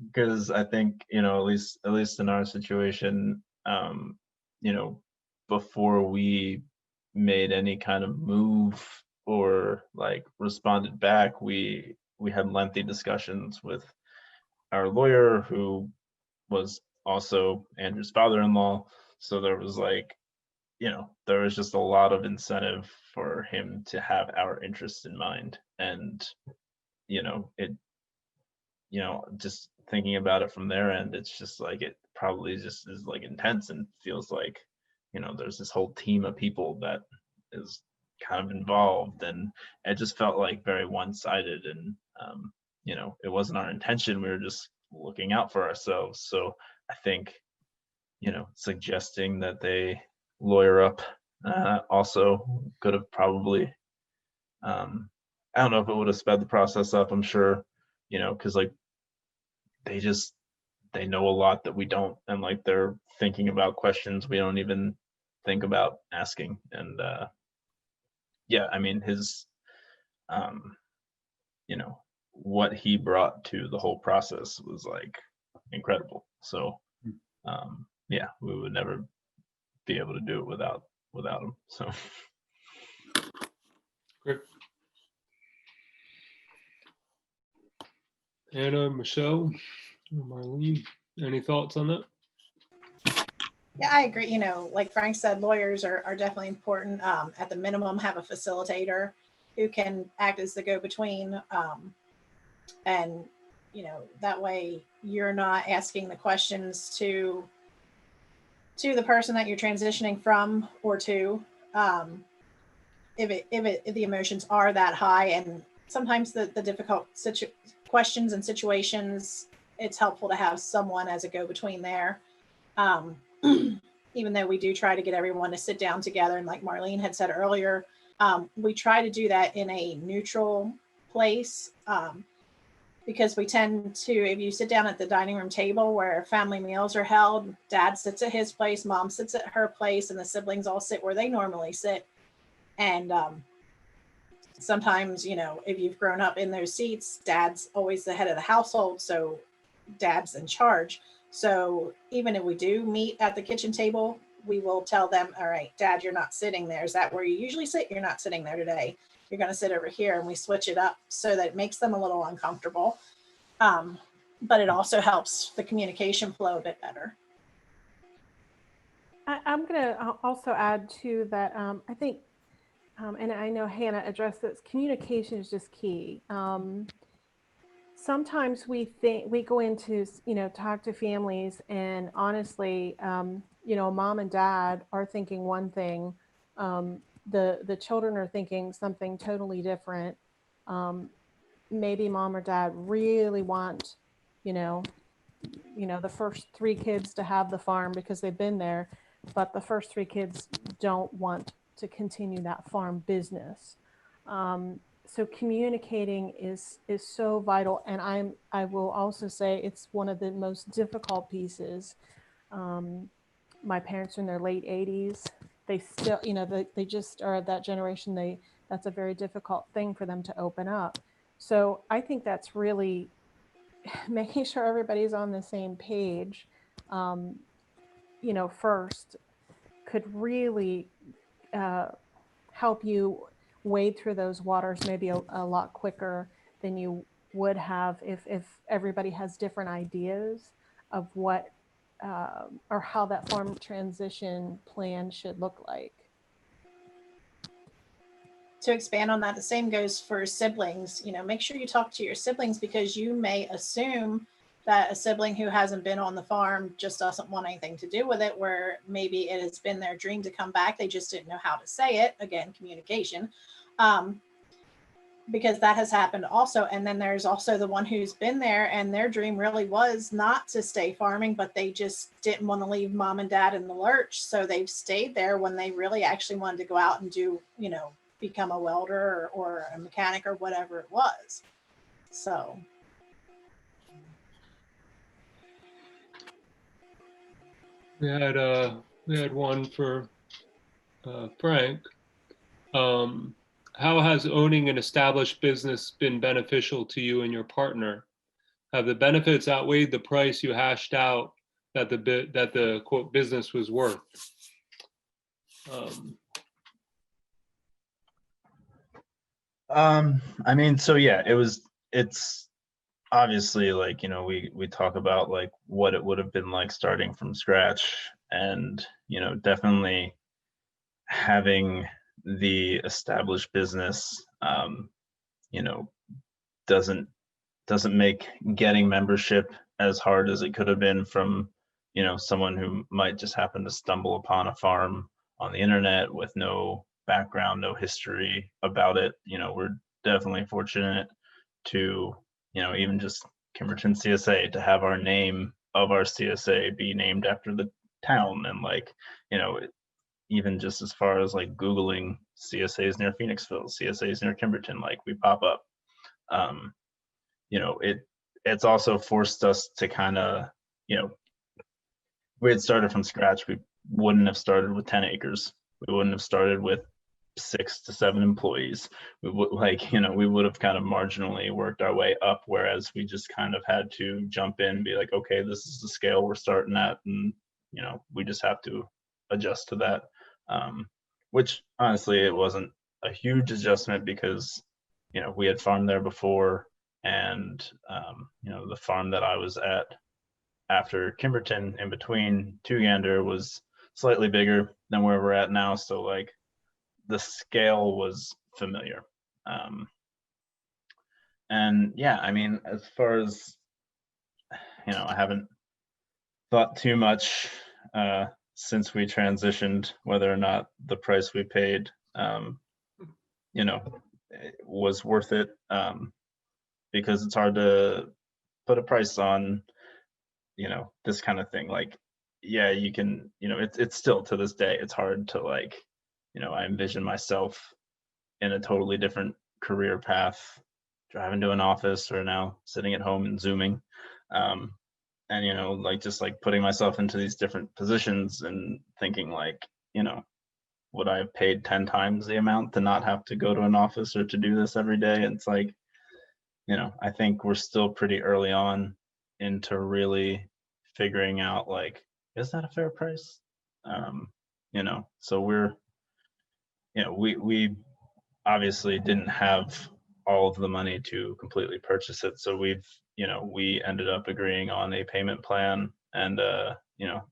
B: Because I think, at least in our situation, before we made any kind of move or like responded back, we had lengthy discussions with our lawyer, who was also Andrew's father-in-law. So there was there was just a lot of incentive for him to have our interests in mind. And, just thinking about it from their end, it's just like, it probably just is like intense and feels like, there's this whole team of people that is kind of involved, and it just felt like very one-sided. And, it wasn't our intention. We were just looking out for ourselves. So I think, suggesting that they lawyer up also could have probably, I don't know if it would have sped the process up. I'm sure, because like they know a lot that we don't, and like they're thinking about questions we don't even think about asking. And yeah, I mean, his what he brought to the whole process was like incredible. So yeah, we would never be able to do it without him. So
A: Great. Anna, Michelle, or Marlene, any thoughts on that?
C: Yeah, I agree. Like Frank said, lawyers are definitely important. At the minimum, have a facilitator. who can act as the go-between. And, that way you're not asking the questions to the person that you're transitioning from or to, if the emotions are that high. And sometimes the difficult questions and situations, it's helpful to have someone as a go-between there. Even though we do try to get everyone to sit down together, and like Marlene had said earlier, we try to do that in a neutral place, because we tend to, if you sit down at the dining room table where family meals are held, dad sits at his place, mom sits at her place, and the siblings all sit where they normally sit. And sometimes, if you've grown up in those seats, dad's always the head of the household, so dad's in charge. So even if we do meet at the kitchen table, we will tell them, all right, dad, you're not sitting there. Is that where you usually sit? You're not sitting there today. You're going to sit over here. And we switch it up so that it makes them a little uncomfortable. But it also helps the communication flow a bit better.
D: I'm going to also add to that. I think, and I know Hannah addressed this, communication is just key. Sometimes we go into, talk to families, and honestly, mom and dad are thinking one thing. The children are thinking something totally different. Maybe mom or dad really want, the first 3 kids to have the farm because they've been there, but the first 3 kids don't want to continue that farm business. So communicating is so vital, and I will also say it's one of the most difficult pieces. My parents are in their late 80s. They still, they just are that generation. That's a very difficult thing for them to open up. So I think that's really making sure everybody's on the same page. First could really help you wade through those waters maybe a lot quicker than you would have if everybody has different ideas of what or how that farm transition plan should look like.
C: To expand on that, the same goes for siblings. Make sure you talk to your siblings, because you may assume that a sibling who hasn't been on the farm just doesn't want anything to do with it, where maybe it has been their dream to come back. They just didn't know how to say it. Again, communication. Because that has happened also. And then there's also the one who's been there and their dream really was not to stay farming, but they just didn't want to leave mom and dad in the lurch. So they've stayed there when they really actually wanted to go out and do, become a welder or a mechanic or whatever it was. So.
A: We had one for Frank. How has owning an established business been beneficial to you and your partner? Have the benefits outweighed the price you hashed out that the quote business was worth?
B: I mean, so yeah, it's obviously like, we talk about like what it would have been like starting from scratch, and, definitely having the established business, doesn't make getting membership as hard as it could have been from, someone who might just happen to stumble upon a farm on the internet with no background, no history about it. We're definitely fortunate to, even just Kimberton CSA, to have our name of our CSA be named after the town. And like, even just as far as like Googling CSAs near Phoenixville, CSAs near Kimberton, like we pop up. It's also forced us to kind of, we had started from scratch. We wouldn't have started with 10 acres. We wouldn't have started with 6 to 7 employees. We would we would have kind of marginally worked our way up, whereas we just kind of had to jump in and be like, okay, this is the scale we're starting at, and we just have to adjust to that. Which honestly, it wasn't a huge adjustment because we had farmed there before, and the farm that I was at after Kimberton, in between Two Gander, was slightly bigger than where we're at now. So like the scale was familiar. And yeah, I mean, as far as, I haven't thought too much since we transitioned whether or not the price we paid, was worth it, because it's hard to put a price on, this kind of thing. Like, yeah, you can, it's still to this day, it's hard to like, I envision myself in a totally different career path, driving to an office or now sitting at home and Zooming. And, like just like putting myself into these different positions and thinking like, would I have paid 10 times the amount to not have to go to an office or to do this every day? And it's like, I think we're still pretty early on into really figuring out like, is that a fair price? So we're, we obviously didn't have all of the money to completely purchase it. So we ended up agreeing on a payment plan and,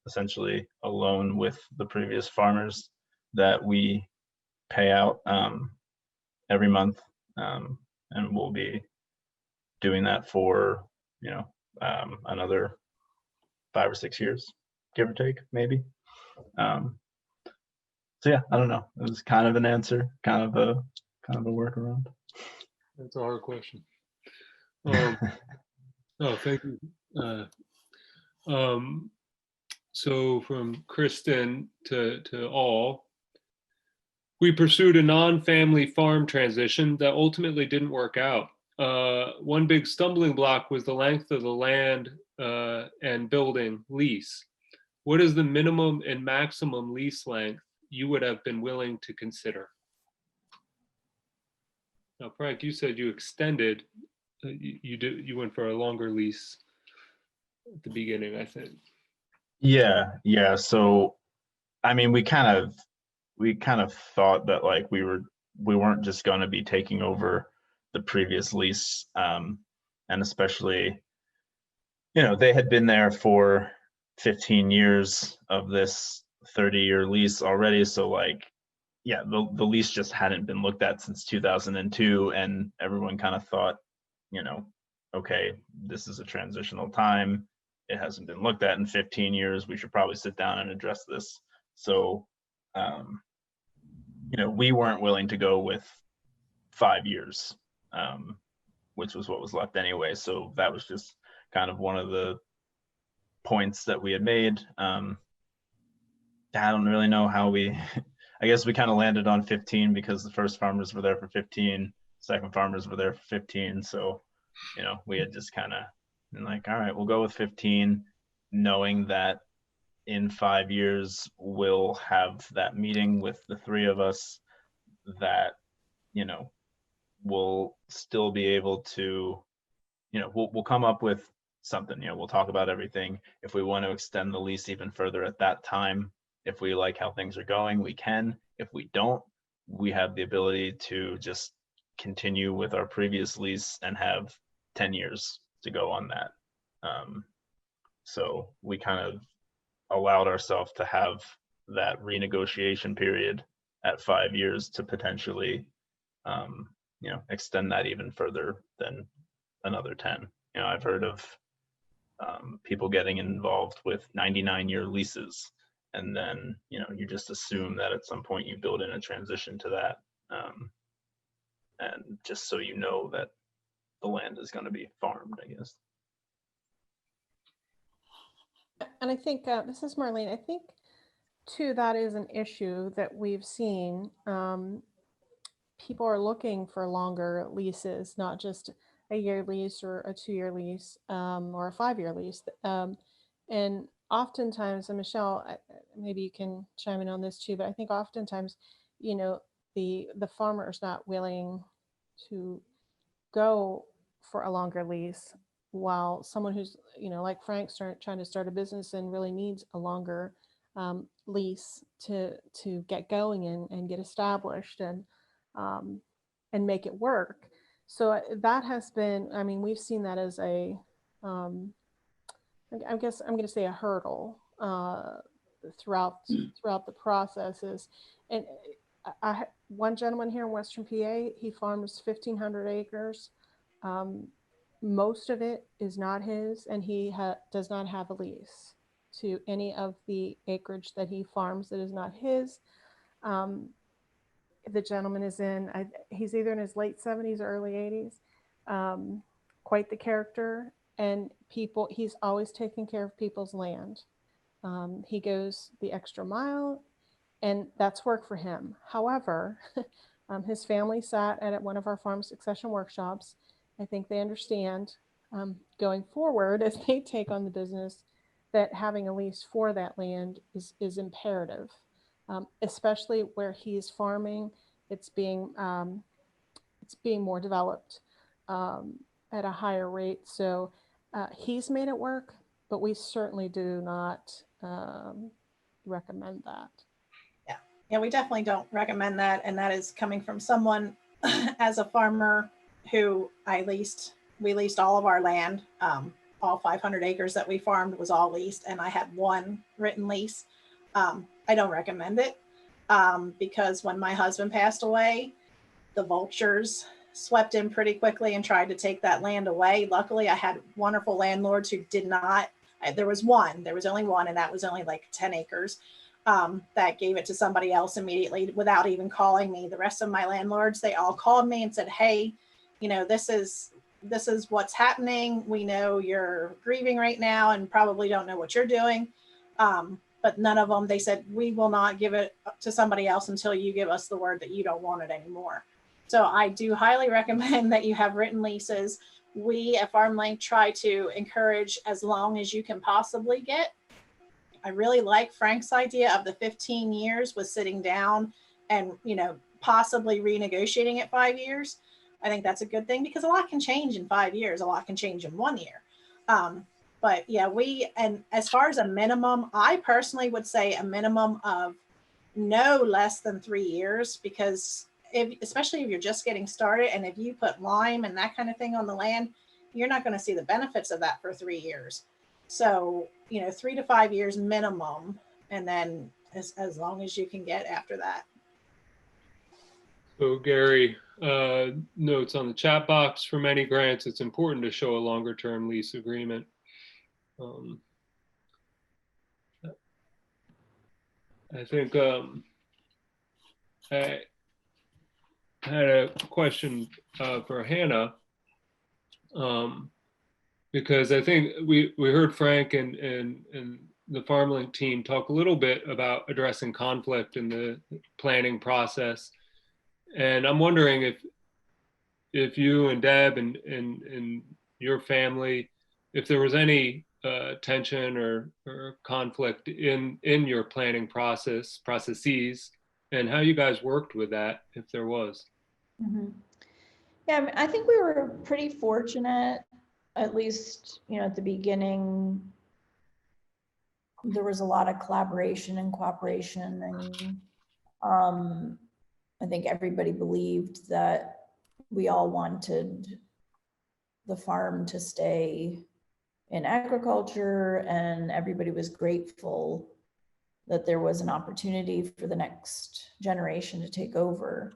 B: essentially a loan with the previous farmers that we pay out every month. And we'll be doing that for, another 5 or 6 years, give or take, maybe. So yeah, I don't know. It was kind of an answer, kind of a workaround.
A: That's a hard question. Oh, thank you. So from Kristen to all, we pursued a non-family farm transition that ultimately didn't work out. One big stumbling block was the length of the land and building lease. What is the minimum and maximum lease length you would have been willing to consider? Now, Frank, you said you extended. You went for a longer lease at the beginning, I think.
B: Yeah. So, I mean, we kind of thought that like we weren't just going to be taking over the previous lease, and especially, they had been there for 15 years of this 30-year lease already. So like, yeah, the lease just hadn't been looked at since 2002, and everyone kind of thought, okay, this is a transitional time. It hasn't been looked at in 15 years. We should probably sit down and address this. So, we weren't willing to go with 5 years, which was what was left anyway. So that was just kind of one of the points that we had made. I don't really know how I guess we kind of landed on 15 because the first farmers were there for 15, second farmers were there for 15. So, we had just kind of been like, all right, we'll go with 15, knowing that in 5 years, we'll have that meeting with the three of us that, we'll still be able to, we'll come up with something, we'll talk about everything. If we want to extend the lease even further at that time, if we like how things are going, we can. If we don't, we have the ability to just continue with our previous lease and have 10 years to go on that. So we kind of allowed ourselves to have that renegotiation period at 5 years to potentially, extend that even further than another 10. I've heard of people getting involved with 99-year leases, and then you just assume that at some point you build in a transition to that, and just so you know that the land is going to be farmed, I guess.
D: And I think this is Marlene. I think too that is an issue that we've seen. People are looking for longer leases, not just a year lease or a 2-year lease, or a 5-year lease. And oftentimes, and Michelle, maybe you can chime in on this too, but I think oftentimes, the farmer is not willing to go for a longer lease, while someone who's, like Frank, trying to start a business and really needs a longer lease to get going and get established and make it work. So that has been, I mean, we've seen that as a, I guess I'm going to say a hurdle throughout the processes. And one gentleman here in Western PA, he farms 1,500 acres. Most of it is not his, and he does not have a lease to any of the acreage that he farms that is not his. The gentleman is he's either in his late 70s or early 80s. Quite the character, and he's always taking care of people's land. He goes the extra mile, and that's work for him. However, his family sat at one of our farm succession workshops. I think they understand going forward as they take on the business that having a lease for that land is imperative, especially where he's farming. It's being more developed at a higher rate. So he's made it work, but we certainly do not recommend that.
C: Yeah, we definitely don't recommend that. And that is coming from someone as a farmer who we leased all of our land. All 500 acres that we farmed was all leased, and I had one written lease. I don't recommend it because when my husband passed away, the vultures swept in pretty quickly and tried to take that land away. Luckily, I had wonderful landlords who did not. There was only one, and that was only like 10 acres. That gave it to somebody else immediately without even calling me. The rest of my landlords, they all called me and said, hey, this is what's happening. We know you're grieving right now and probably don't know what you're doing. But none of them, they said, we will not give it to somebody else until you give us the word that you don't want it anymore. So I do highly recommend that you have written leases. We at Farmland try to encourage as long as you can possibly get. I really like Frank's idea of the 15 years with sitting down and, possibly renegotiating it 5 years. I think that's a good thing because a lot can change in 5 years. A lot can change in 1 year. But yeah, and as far as a minimum, I personally would say a minimum of no less than 3 years, because especially if you're just getting started and if you put lime and that kind of thing on the land, you're not going to see the benefits of that for 3 years. So, 3 to 5 years minimum, and then as long as you can get after that.
A: So Gary notes on the chat box, for many grants, it's important to show a longer term lease agreement. I think I had a question for Hannah, because I think we heard Frank and the Farmlink team talk a little bit about addressing conflict in the planning process. And I'm wondering if you and Deb and your family, if there was any tension or conflict in your planning processes, and how you guys worked with that, if there was.
E: Mm-hmm. Yeah, I think we were pretty fortunate, at least, at the beginning. There was a lot of collaboration and cooperation, and I think everybody believed that we all wanted the farm to stay in agriculture, and everybody was grateful that there was an opportunity for the next generation to take over.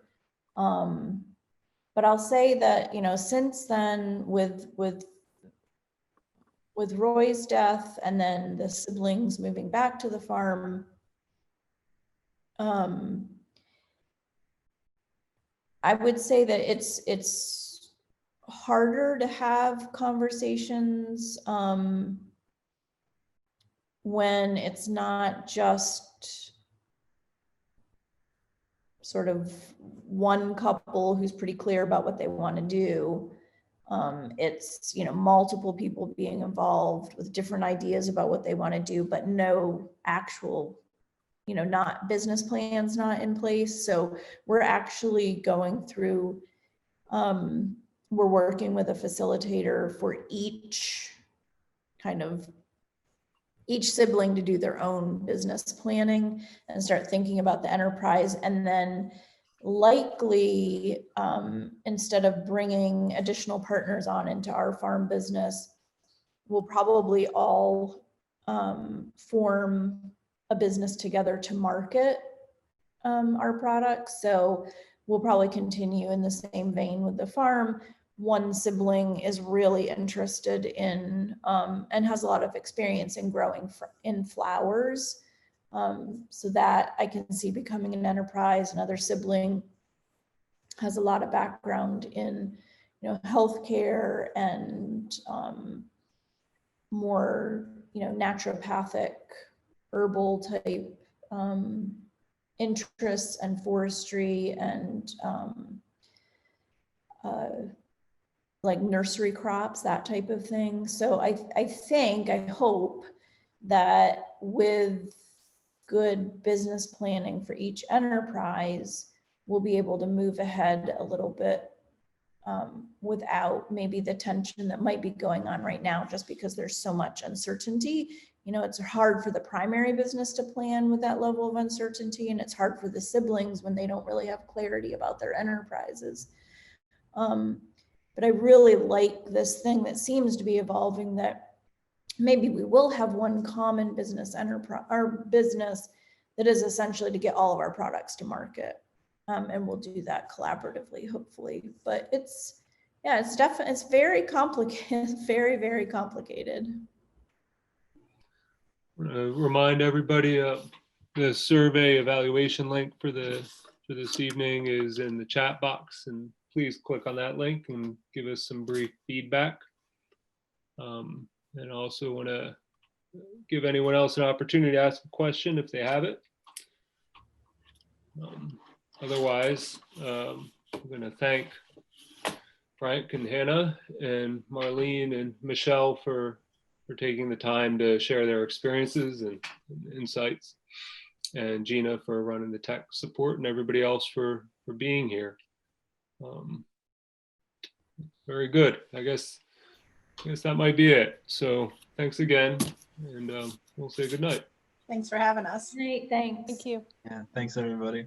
E: But I'll say that, since then, with Roy's death and then the siblings moving back to the farm, I would say that it's harder to have conversations when it's not just sort of one couple who's pretty clear about what they want to do. It's, multiple people being involved with different ideas about what they want to do, but no actual, not business plans not in place. So we're actually going through, we're working with a facilitator for each sibling to do their own business planning and start thinking about the enterprise. And then likely, instead of bringing additional partners on into our farm business, we'll probably all form a business together to market our products. So we'll probably continue in the same vein with the farm. One sibling is really interested in and has a lot of experience in growing in flowers. So that I can see becoming an enterprise. Another sibling has a lot of background in, healthcare and more, naturopathic, herbal type interests and forestry and like nursery crops, that type of thing. So I hope that with good business planning for each enterprise, we'll be able to move ahead a little bit without maybe the tension that might be going on right now, just because there's so much uncertainty. It's hard for the primary business to plan with that level of uncertainty, and it's hard for the siblings when they don't really have clarity about their enterprises. But I really like this thing that seems to be evolving, that maybe we will have one common business enterprise, our business that is essentially to get all of our products to market. And we'll do that collaboratively, hopefully. But it's definitely, it's very complicated, very, very complicated.
A: Remind everybody the survey evaluation link for this evening is in the chat box, and please click on that link and give us some brief feedback. And also want to give anyone else an opportunity to ask a question if they have it. Otherwise, I'm going to thank Frank and Hannah and Marlene and Michelle for taking the time to share their experiences and insights, and Gina for running the tech support, and everybody else for being here. Very good. I guess that might be it. So thanks again, and we'll say good night.
C: Thanks for having us.
E: Great, thanks.
D: Thank you.
B: Yeah, thanks everybody.